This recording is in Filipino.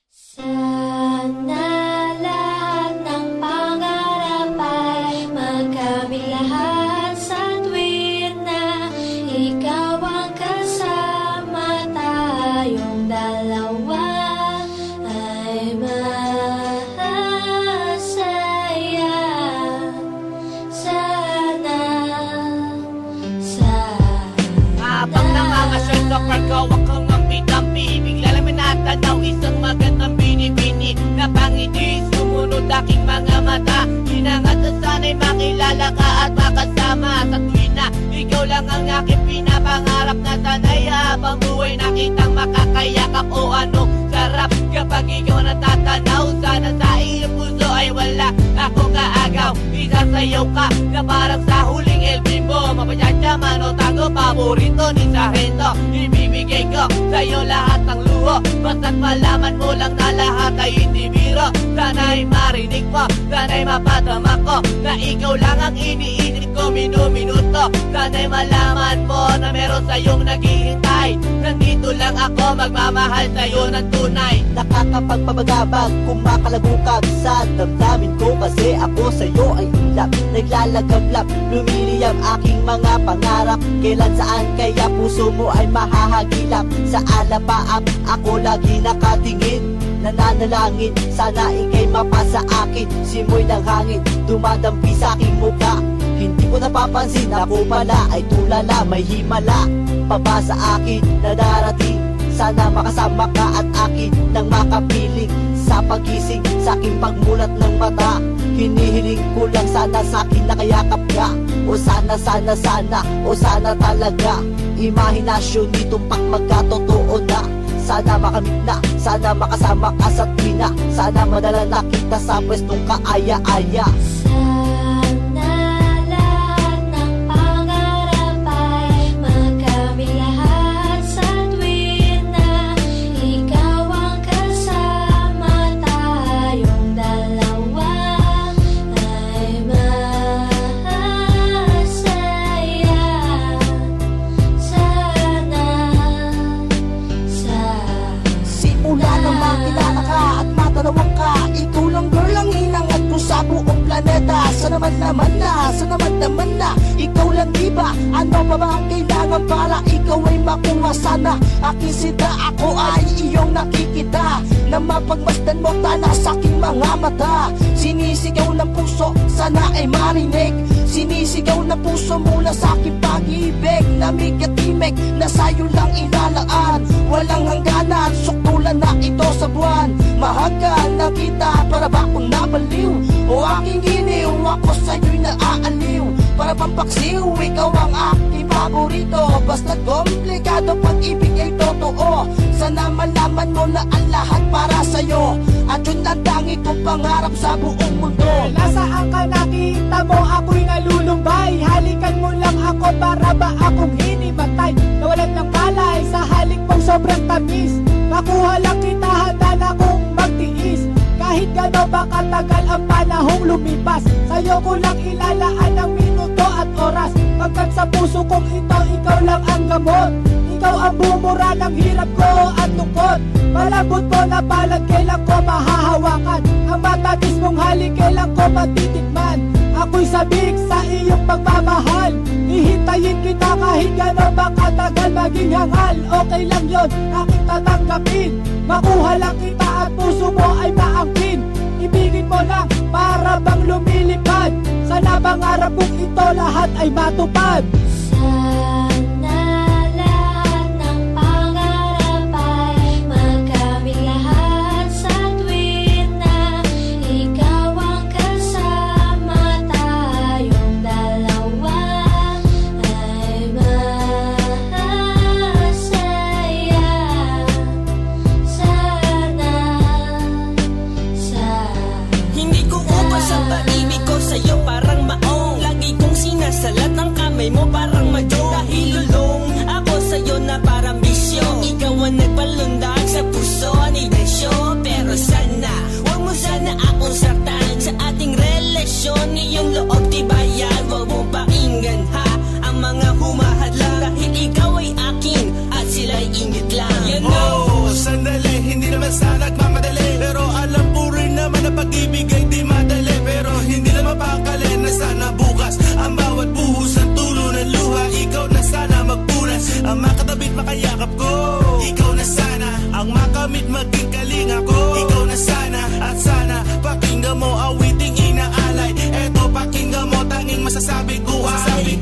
Sana lahat ng pangarap ay magkamit lahat sa tuwin na ikaw ang kasama, tayong dalawa ay masaya. Sana Habang nangangasyal sa parko, akong magpitampi, bigla lang minatanaw isang magandang bini-bini na pangiti, sumunod aking mga mata. Hinangat na sana'y makilala ka at makasama sa tuwin na ikaw lang ang aking pinapangarap na sanay habang buhay nakitang makakayakap. O anong sarap kapag ikaw natatanaw, sana sa iyong puso ay wala akong kaagaw. Isasayaw ka na parang sa huling El Bimbo, mapachachyaman o tango, paborito ni Sargento. Ibibigay ko sa'yo lahat ng luho, basta't malaman mo lang na lahat ay hindi biro. Sana'y marinig mo, sana'y mapatama ko na ikaw lang ang iniisip ko minuminuto. Sana'y malaman mo na meron sa'yong naghihintay, nandito lang ako magmamahal sa'yo ng tunay. Nakakapagpabagabag, kumakalagukag sa damdamin ko, kasi ako sa'yo ay ulap, naglalagablap, lumiliyab aking mga pangarap. Kailan saan kaya puso mo ay mahahagilap? Sa alapaap ako lagi nakatingin, nananalangin sana ika'y mapasa akin. Simoy ng hangin dumadampi sa aking muka, hindi ko napapansin ako pala ay tulala, may himala pa sa akin na darating. Sana makasama ka at akin nang makapiling sa pagising, sa aking pagmulat ng mata. Hinihiling ko lang sana sa akin nakayakap ka, o sana o sana talaga. Imahinasyon nitong magkatotoo na, sana makamit na, sana makasama ka sa tuwina, sana madala na kita sa pwestong kaaya-aya. Sana lahat ng pangarap ay magkamit lahat sa tuwin na ikaw ang kasama, tayong dalawa ay masaya. Simula nang makilala ka at matanawang ka, ikaw lang girl ang hinangad ko sa buong planeta. Sana naman na ikaw lang, diba? Ano pa ba ang kailangan para ikaw ay makuha? Sana aking sida, ako ay iyong nakikita, na mapagmasdan mo tala sa aking mga mata. Sinisigaw ng puso, sana ay marinig, sinisigaw ng puso mula sa aking pag-ibig. Lamig at timig na sa'yo lang inalaan, walang hangganan, suktulan na ito sa buwan. Mahagkan na kita, para ba akong nabaliw? O aking giniw, ako sa'yo'y naaaliw. Para bang paksiw, ikaw ang aking paborito. Basta komplikado, pag-ibig ay totoo. Sana malaman mo na ang lahat para sa'yo, at yun ang tangi kong pangarap sa buong mundo. Nasaan ka, nakita mo ako'y nalulumbay? Halikan mo lang ako, para ba akong hinimatay? Nawalan ng palay sa halik mong sobrang tamis. Makuha lang kita, handa na kong magtiis. Kahit gano'n ba katagal ang panahong lumipas, sa'yo ko lang ilalaan ang minuto at oras. Pagkat sa puso kong ito, ikaw lang ang gamot. Ikaw ang bumura ng hirap ko at lungkot. Malambot mo na palad, kailan ko mahahawakan? Ang matatis mong halik, kailan ko matitikman? Ako'y sabik sa iyong pagmamahal, hihintayin kita kahit gano'n ba katagal maging hangal. Okay lang yon, aking tatanggapin. Makuha lang kita at puso mo ay maangkin. Ibigin mo lang para bang lumilipad, sana pangarap kong ito lahat ay matupad. Sana lahat ng pangarap ay magkamit lahat sa tuwin na ikaw ang kasama, tayong dalawa ay masaya. Hindi ko ubas ang pag-ibig ko sa'yo, parang maong lagi kong sinasalat ang kamay mo para ngunit maging kalinga ko. Ikaw na sana at sana pakinggan mo awiting inaalay. Eto pakinggan mo tanging masasabi ko ay